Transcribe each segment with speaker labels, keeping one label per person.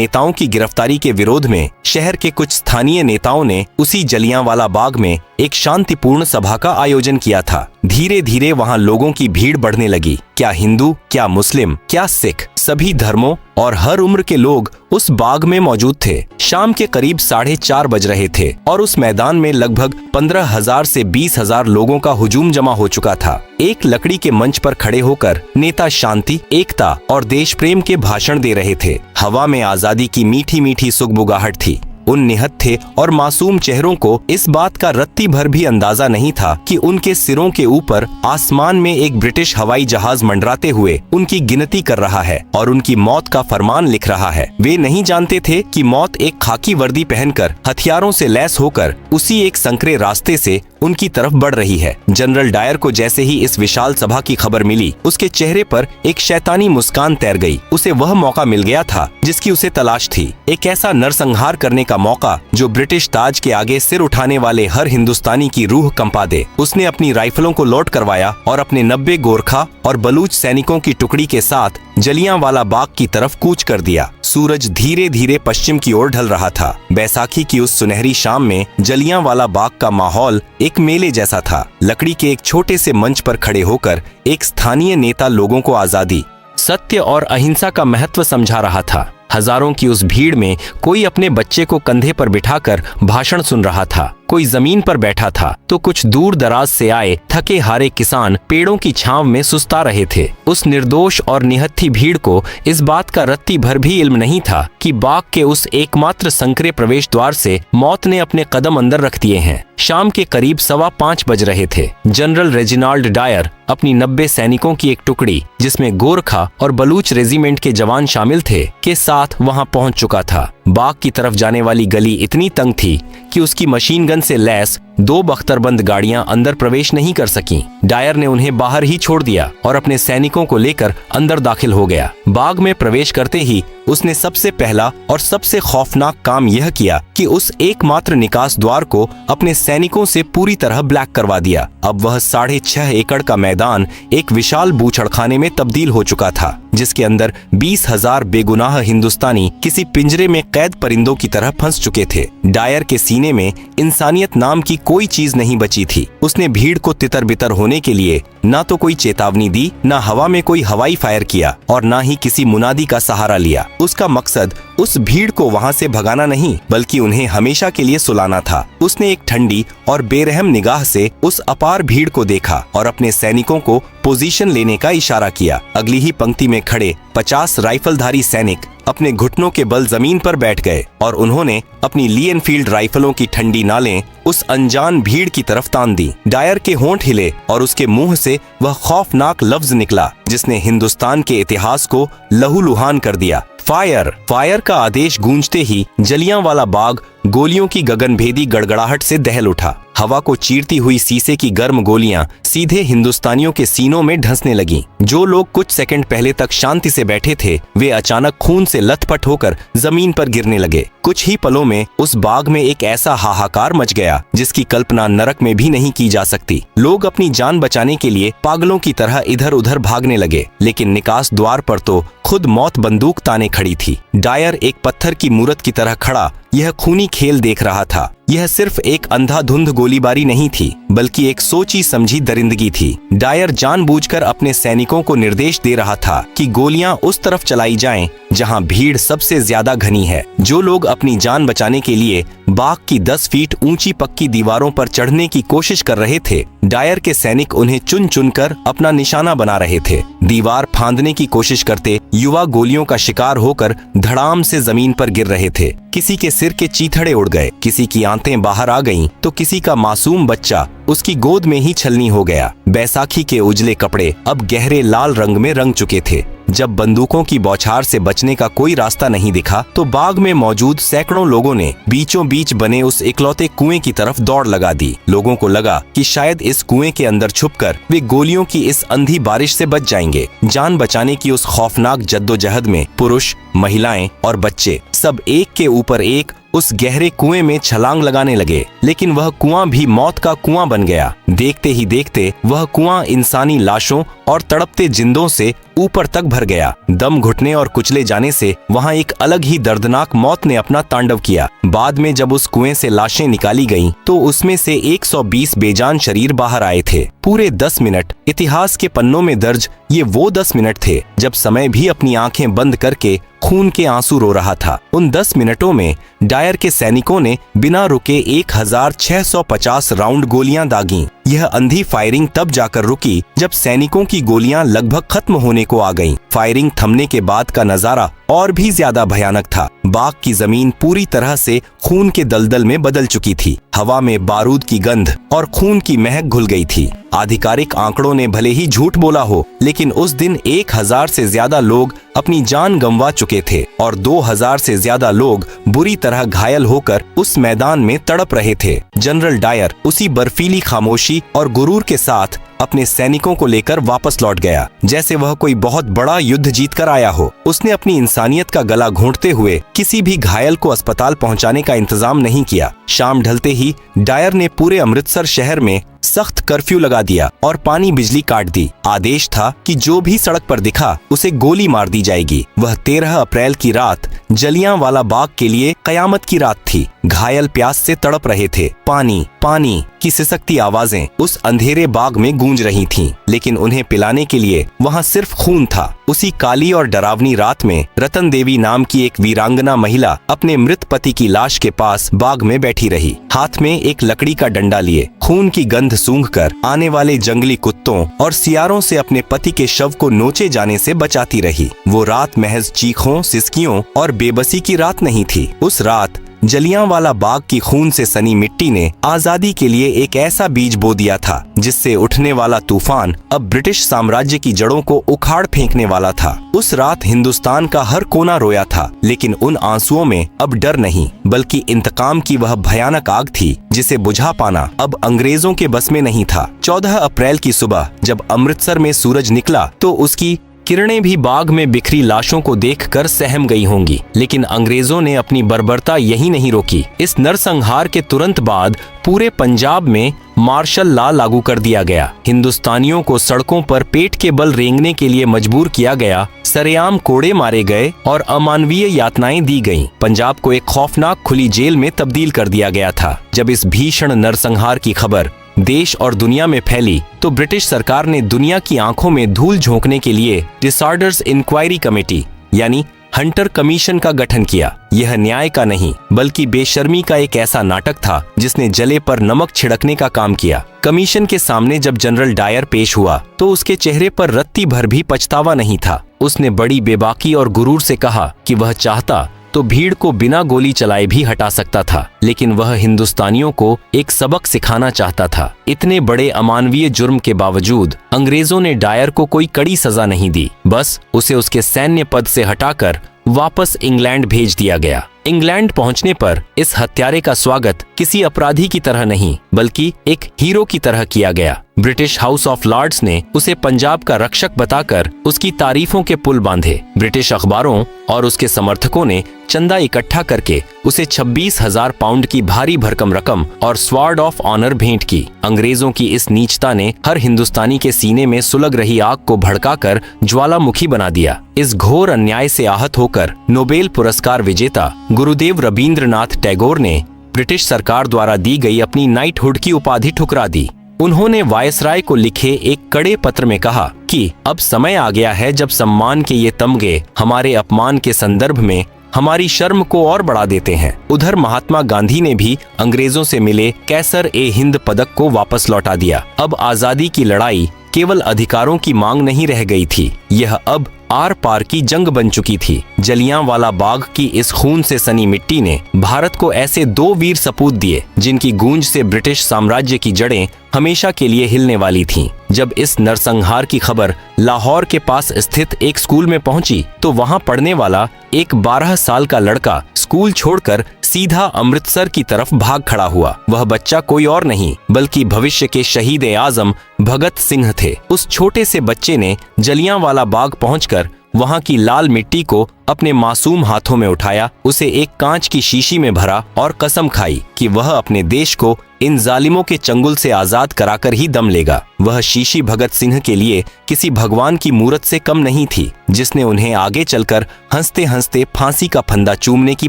Speaker 1: नेताओं की गिरफ्तारी के विरोध में शहर के कुछ स्थानीय नेताओं ने उसी जलियांवाला बाग में एक शांतिपूर्ण सभा का आयोजन किया था। धीरे धीरे वहां लोगों की भीड़ बढ़ने लगी। क्या हिंदू, क्या मुस्लिम, क्या सिख, सभी धर्मों और हर उम्र के लोग उस बाग में मौजूद थे। शाम के करीब 4:30 बज रहे थे और उस मैदान में लगभग 15,000 से 20,000 लोगों का हुजूम जमा हो चुका था। एक लकड़ी के मंच पर खड़े होकर नेता शांति, एकता और देश प्रेम के भाषण दे रहे थे। हवा में आजादी की मीठी मीठी सुगबुगाहट थी। उन निहत्थे और मासूम चेहरों को इस बात का रत्ती भर भी अंदाजा नहीं था कि उनके सिरों के ऊपर आसमान में एक ब्रिटिश हवाई जहाज मंडराते हुए उनकी गिनती कर रहा है और उनकी मौत का फरमान लिख रहा है। वे नहीं जानते थे कि मौत एक खाकी वर्दी पहनकर, हथियारों से लैस होकर उसी एक संकरे रास्ते से उनकी तरफ बढ़ रही है। जनरल डायर को जैसे ही इस विशाल सभा की खबर मिली, उसके चेहरे पर एक शैतानी मुस्कान तैर गई। उसे वह मौका मिल गया था जिसकी उसे तलाश थी, एक ऐसा नरसंहार करने का मौका जो ब्रिटिश ताज के आगे सिर उठाने वाले हर हिंदुस्तानी की रूह कंपा दे। उसने अपनी राइफलों को लोड करवाया और अपने 90 गोरखा और बलूच सैनिकों की टुकड़ी के साथ जलियांवाला बाग की तरफ कूच कर दिया। सूरज धीरे धीरे पश्चिम की ओर ढल रहा था। बैसाखी की उस सुनहरी शाम में जलियांवाला बाग का माहौल एक मेले जैसा था। लकड़ी के एक छोटे से मंच पर खड़े होकर एक स्थानीय नेता लोगों को आजादी, सत्य और अहिंसा का महत्व समझा रहा था। हजारों की उस भीड़ में कोई अपने बच्चे को कंधे पर बिठाकर भाषण सुन रहा था, कोई जमीन पर बैठा था तो कुछ दूर दराज से आए थके हारे किसान पेड़ों की छांव में सुस्ता रहे थे। उस निर्दोष और निहत्थी भीड़ को इस बात का रत्ती भर भी इल्म नहीं था कि बाग के उस एकमात्र संकरे प्रवेश द्वार से मौत ने अपने कदम अंदर रख दिए हैं। शाम के करीब 5:15 बज रहे थे। जनरल रेजिनाल्ड डायर अपनी 90 सैनिकों की एक टुकड़ी, जिसमें गोरखा और बलूच रेजिमेंट के जवान शामिल थे, के साथ वहां पहुंच चुका था। बाग की तरफ जाने वाली गली इतनी तंग थी कि उसकी मशीन गन से लैस 2 बख्तरबंद गाड़ियां अंदर प्रवेश नहीं कर सकीं। डायर ने उन्हें बाहर ही छोड़ दिया और अपने सैनिकों को लेकर अंदर दाखिल हो गया। बाग में प्रवेश करते ही उसने सबसे पहला और सबसे खौफनाक काम यह किया कि उस एकमात्र निकास द्वार को अपने सैनिकों से पूरी तरह ब्लैक करवा दिया। अब वह 6.5 एकड़ का मैदान एक विशाल बूचड़खाने में तब्दील हो चुका था, जिसके अंदर 20,000 बेगुनाह हिंदुस्तानी किसी पिंजरे में कैद परिंदों की तरह फंस चुके थे। डायर के सीने में इंसानियत नाम की कोई चीज नहीं बची थी। उसने भीड़ को तितर बितर होने के लिए ना तो कोई चेतावनी दी, ना हवा में कोई हवाई फायर किया और ना ही किसी मुनादी का सहारा लिया। उसका मकसद उस भीड़ को वहां से भगाना नहीं, बल्कि उन्हें हमेशा के लिए सुलाना था। उसने एक ठंडी और बेरहम निगाह से उस अपार भीड़ को देखा और अपने सैनिकों को पोजीशन लेने का इशारा किया। अगली ही पंक्ति में खड़े 50 राइफलधारी सैनिक अपने घुटनों के बल जमीन पर बैठ गए और उन्होंने अपनी ली एनफील्ड राइफलों की ठंडी नालें उस अनजान भीड़ की तरफ तान दी। डायर के होंठ हिले और उसके मुंह से वह खौफनाक लफ्ज निकला जिसने हिंदुस्तान के इतिहास को लहूलुहान कर दिया। फायर! फायर का आदेश गूंजते ही जलियांवाला बाग गोलियों की गगनभेदी गड़गड़ाहट से दहल उठा। हवा को चीरती हुई शीशे की गर्म गोलियां सीधे हिंदुस्तानियों के सीनों में ढंसने लगीं। जो लोग कुछ सेकंड पहले तक शांति से बैठे थे, वे अचानक खून से लथपथ होकर जमीन पर गिरने लगे। कुछ ही पलों में उस बाग में एक ऐसा हाहाकार मच गया जिसकी कल्पना नरक में भी नहीं की जा सकती। लोग अपनी जान बचाने के लिए पागलों की तरह इधर उधर भागने लगे, लेकिन निकास द्वार पर तो खुद मौत बंदूक ताने खड़ी थी। डायर एक पत्थर की मूरत की तरह खड़ा यह खूनी खेल देख रहा था। यह सिर्फ एक अंधाधुंध गोलीबारी नहीं थी, बल्कि एक सोची समझी दरिंदगी थी। डायर जानबूझकर अपने सैनिकों को निर्देश दे रहा था कि गोलियां उस तरफ चलाई जाएं जहां भीड़ सबसे ज्यादा घनी है। जो लोग अपनी जान बचाने के लिए बाग की 10 फीट ऊंची पक्की दीवारों पर चढ़ने की कोशिश कर रहे थे, डायर के सैनिक उन्हें चुन चुनकर अपना निशाना बना रहे थे। दीवार फांदने की कोशिश करते युवा गोलियों का शिकार होकर धड़ाम से जमीन पर गिर रहे थे। किसी के सिर के चीथड़े उड़ गए, किसी की आंतें बाहर आ गईं, तो किसी का मासूम बच्चा उसकी गोद में ही छलनी हो गया। बैसाखी के उजले कपड़े अब गहरे लाल रंग में रंग चुके थे। जब बंदूकों की बौछार से बचने का कोई रास्ता नहीं दिखा, तो बाग में मौजूद सैकड़ों लोगों ने बीचों बीच बने उस इकलौते कुएं की तरफ दौड़ लगा दी। लोगों को लगा कि शायद इस कुएं के अंदर छुपकर वे गोलियों की इस अंधी बारिश से बच जाएंगे। जान बचाने की उस खौफनाक जद्दोजहद में पुरुष, महिलाएं और बच्चे सब एक के ऊपर एक उस गहरे कुएं में छलांग लगाने लगे, लेकिन वह कुआं भी मौत का कुआं बन गया। देखते ही देखते वह कुआं इंसानी लाशों और तड़पते जिंदों से ऊपर तक भर गया। दम घुटने और कुचले जाने से वहां एक अलग ही दर्दनाक मौत ने अपना तांडव किया। बाद में जब उस कुएं से लाशें निकाली गईं, तो उसमें से 120 बेजान शरीर बाहर आए थे। पूरे 10 मिनट इतिहास के पन्नों में दर्ज ये वो 10 मिनट थे जब समय भी अपनी आंखें बंद करके खून के आंसू रो रहा था। उन 10 मिनटों में डायर के सैनिकों ने बिना रुके 1650 राउंड गोलियां दागी। यह अंधी फायरिंग तब जाकर रुकी जब सैनिकों की गोलियां लगभग खत्म होने को आ गईं। फायरिंग थमने के बाद का नजारा और भी ज्यादा भयानक था। बाग की जमीन पूरी तरह से खून के दलदल में बदल चुकी थी। हवा में बारूद की गंध और खून की महक घुल गई थी। आधिकारिक आंकड़ों ने भले ही झूठ बोला हो, लेकिन उस दिन 1000 से ज्यादा लोग अपनी जान गंवा चुके थे और 2000 से ज्यादा लोग बुरी तरह घायल होकर उस मैदान में तड़प रहे थे। जनरल डायर उसी बर्फीली खामोशी और गुरूर के साथ अपने सैनिकों को लेकर वापस लौट गया, जैसे वह कोई बहुत बड़ा युद्ध जीत कर आया हो। उसने अपनी इंसानियत का गला घोंटते हुए किसी भी घायल को अस्पताल पहुंचाने का इंतजाम नहीं किया। शाम ढलते ही डायर ने पूरे अमृतसर शहर में सख्त कर्फ्यू लगा दिया और पानी बिजली काट दी। आदेश था कि जो भी सड़क पर दिखा उसे गोली मार दी जाएगी। वह 13 अप्रैल की रात जलियांवाला बाग के लिए कयामत की रात थी। घायल प्यास से तड़प रहे थे। पानी पानी की सिसकती आवाजें उस अंधेरे बाग में गूंज रही थीं, लेकिन उन्हें पिलाने के लिए वहां सिर्फ खून था। उसी काली और डरावनी रात में रतन देवी नाम की एक वीरांगना महिला अपने मृत पति की लाश के पास बाग में बैठी रही, हाथ में एक लकड़ी का डंडा लिए। खून की गंध सूंघकर आने वाले जंगली कुत्तों और सियारों से अपने पति के शव को नोचे जाने से बचाती रही। वो रात महज चीखों, सिसकियों और बेबसी की रात नहीं थी। उस रात जलियांवाला बाग की खून से सनी मिट्टी ने आजादी के लिए एक ऐसा बीज बो दिया था जिससे उठने वाला तूफान अब ब्रिटिश साम्राज्य की जड़ों को उखाड़ फेंकने वाला था। उस रात हिंदुस्तान का हर कोना रोया था, लेकिन उन आंसुओं में अब डर नहीं, बल्कि इंतकाम की वह भयानक आग थी जिसे बुझा पाना अब अंग्रेजों के बस में नहीं था। 14 अप्रैल की सुबह जब अमृतसर में सूरज निकला तो उसकी किरणें भी बाग में बिखरी लाशों को देखकर सहम गई होंगी, लेकिन अंग्रेजों ने अपनी बर्बरता यही नहीं रोकी। इस नरसंहार के तुरंत बाद पूरे पंजाब में मार्शल लॉ लागू कर दिया गया। हिंदुस्तानियों को सड़कों पर पेट के बल रेंगने के लिए मजबूर किया गया, सरेआम कोड़े मारे गए और अमानवीय यातनाएं दी गईं। पंजाब को एक खौफनाक खुली जेल में तब्दील कर दिया गया था। जब इस भीषण नरसंहार की खबर देश और दुनिया में फैली तो ब्रिटिश सरकार ने दुनिया की आंखों में धूल झोंकने के लिए डिसऑर्डर्स इंक्वायरी कमेटी यानी हंटर कमीशन का गठन किया। यह न्याय का नहीं बल्कि बेशर्मी का एक ऐसा नाटक था जिसने जले पर नमक छिड़कने का काम किया। कमीशन के सामने जब जनरल डायर पेश हुआ तो उसके चेहरे पर रत्ती भर भी पछतावा नहीं था। उसने बड़ी बेबाकी और गुरूर से कहा कि वह चाहता तो भीड़ को बिना गोली चलाए भी हटा सकता था, लेकिन वह हिंदुस्तानियों को एक सबक सिखाना चाहता था। इतने बड़े अमानवीय जुर्म के बावजूद अंग्रेजों ने डायर को कोई कड़ी सजा नहीं दी, बस उसे उसके सैन्य पद से हटाकर वापस इंग्लैंड भेज दिया गया। इंग्लैंड पहुंचने पर इस हत्यारे का स्वागत किसी अपराधी की तरह नहीं बल्कि एक हीरो की तरह किया गया। ब्रिटिश हाउस ऑफ लॉर्ड्स ने उसे पंजाब का रक्षक बताकर उसकी तारीफों के पुल बांधे। ब्रिटिश अखबारों और उसके समर्थकों ने चंदा इकट्ठा करके उसे 26,000 पाउंड की भारी भरकम रकम और स्वॉर्ड ऑफ ऑनर भेंट की। अंग्रेजों की इस नीचता ने हर हिंदुस्तानी के सीने में सुलग रही आग को भड़काकर ज्वालामुखी बना दिया। इस घोर अन्याय से आहत होकर नोबेल पुरस्कार विजेता गुरुदेव रवींद्रनाथ टैगोर ने ब्रिटिश सरकार द्वारा दी गई अपनी नाइटहुड की उपाधि ठुकरा दी। उन्होंने वायसराय को लिखे एक कड़े पत्र में कहा कि अब समय आ गया है जब सम्मान के ये तमगे हमारे अपमान के संदर्भ में हमारी शर्म को और बढ़ा देते हैं। उधर महात्मा गांधी ने भी अंग्रेजों से मिले कैसर ए हिंद पदक को वापस लौटा दिया। अब आजादी की लड़ाई केवल अधिकारों की मांग नहीं रह गई थी, यह अब आर पार की जंग बन चुकी थी। जलियांवाला बाग की इस खून से सनी मिट्टी ने भारत को ऐसे 2 वीर सपूत दिए जिनकी गूंज से ब्रिटिश साम्राज्य की जड़ें हमेशा के लिए हिलने वाली थीं। जब इस नरसंहार की खबर लाहौर के पास स्थित एक स्कूल में पहुंची तो वहां पढ़ने वाला एक 12 साल का लड़का स्कूल छोड़कर सीधा अमृतसर की तरफ भाग खड़ा हुआ। वह बच्चा कोई और नहीं बल्कि भविष्य के शहीद-ए-आज़म भगत सिंह थे। उस छोटे से बच्चे ने जलियांवाला बाग पहुंचकर वहाँ की लाल मिट्टी को अपने मासूम हाथों में उठाया, उसे एक कांच की शीशी में भरा और कसम खाई कि वह अपने देश को इन जालिमों के चंगुल से आजाद कराकर ही दम लेगा। वह शीशी भगत सिंह के लिए किसी भगवान की मूरत से कम नहीं थी, जिसने उन्हें आगे चलकर हंसते हंसते फांसी का फंदा चूमने की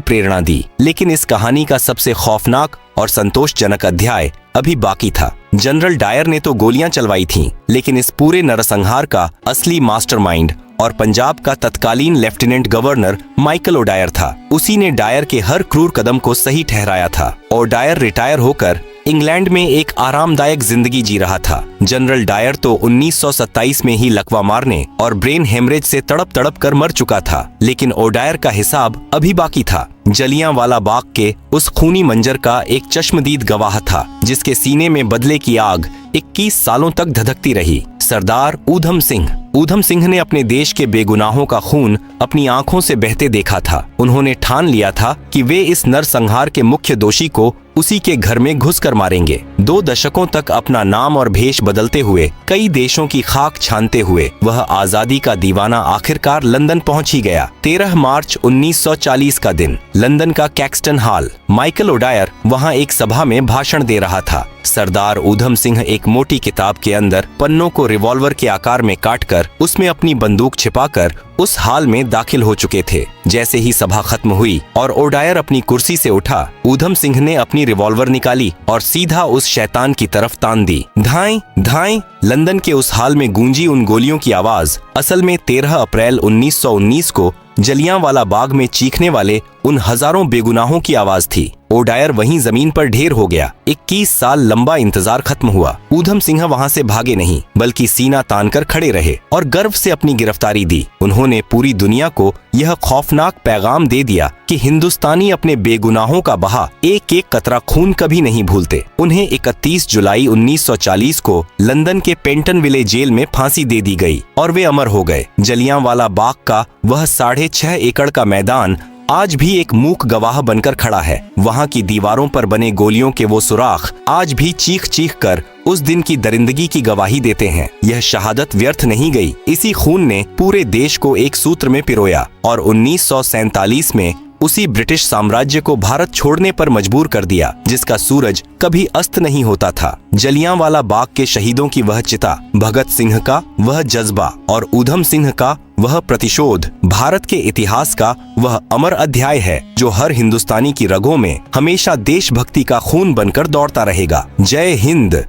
Speaker 1: प्रेरणा दी। लेकिन इस कहानी का सबसे खौफनाक और संतोषजनक अध्याय अभी बाकी था। जनरल डायर ने तो गोलियां चलवाई थीं, लेकिन इस पूरे नरसंहार का असली मास्टरमाइंड और पंजाब का तत्कालीन लेफ्टिनेंट गवर्नर माइकल ओडायर था। उसी ने डायर के हर क्रूर कदम को सही ठहराया था। ओडायर रिटायर होकर इंग्लैंड में एक आरामदायक जिंदगी जी रहा था। जनरल डायर तो 1927 में ही लकवा मारने और ब्रेन हेमरेज से तड़प तड़प कर मर चुका था, लेकिन ओडायर का हिसाब अभी बाकी था। जलियांवाला बाग के उस खूनी मंजर का एक चश्मदीद गवाह था, जिसके सीने में बदले की आग 21 सालों तक धधकती रही। सरदार ऊधम सिंह। ऊधम सिंह ने अपने देश के बेगुनाहों का खून अपनी आंखों से बहते देखा था। उन्होंने ठान लिया था कि वे इस नरसंहार के मुख्य दोषी को उसी के घर में घुसकर मारेंगे। 2 दशकों तक अपना नाम और भेष बदलते हुए, कई देशों की खाक छानते हुए वह आजादी का दीवाना आखिरकार लंदन पहुंच ही गया। 13 मार्च 1940 का दिन, लंदन का कैक्सटन हॉल। माइकल ओडायर वहां एक सभा में भाषण दे रहा था। सरदार ऊधम सिंह एक मोटी किताब के अंदर पन्नों को रिवॉल्वर के आकार में काटकर उसमें अपनी बंदूक छिपाकर उस हाल में दाखिल हो चुके थे। जैसे ही सभा खत्म हुई और ओडायर अपनी कुर्सी से उठा, ऊधम सिंह ने अपनी रिवॉल्वर निकाली और सीधा उस शैतान की तरफ तान दी। धाएं धाएं। लंदन के उस हाल में गूंजी उन गोलियों की आवाज असल में 13 अप्रैल 1919 को जलियांवाला बाग में चीखने वाले उन हजारों बेगुनाहों की आवाज थी। ओडायर वहीं जमीन पर ढेर हो गया। 21 साल लंबा इंतजार खत्म हुआ। ऊधम सिंह वहां से भागे नहीं, बल्कि सीना तानकर खड़े रहे और गर्व से अपनी गिरफ्तारी दी। उन्होंने पूरी दुनिया को यह खौफनाक पैगाम दे दिया कि हिंदुस्तानी अपने बेगुनाहों का बहा एक एक कतरा खून कभी नहीं भूलते। उन्हें 31 जुलाई 1940 को लंदन के पेंटनविले जेल में फांसी दे दी गई और वे अमर हो गए। जलियांवाला बाग का वह 6.5 एकड़ का मैदान आज भी एक मूक गवाह बनकर खड़ा है। वहां की दीवारों पर बने गोलियों के वो सुराख आज भी चीख चीख कर उस दिन की दरिंदगी की गवाही देते हैं। यह शहादत व्यर्थ नहीं गई। इसी खून ने पूरे देश को एक सूत्र में पिरोया और 1947 में उसी ब्रिटिश साम्राज्य को भारत छोड़ने पर मजबूर कर दिया, जिसका सूरज कभी अस्त नहीं होता था। जलियांवाला बाग के शहीदों की वह चिता, भगत सिंह का वह जज्बा और ऊधम सिंह का वह प्रतिशोध भारत के इतिहास का वह अमर अध्याय है, जो हर हिंदुस्तानी की रगों में हमेशा देशभक्ति का खून बनकर दौड़ता रहेगा। जय हिंद।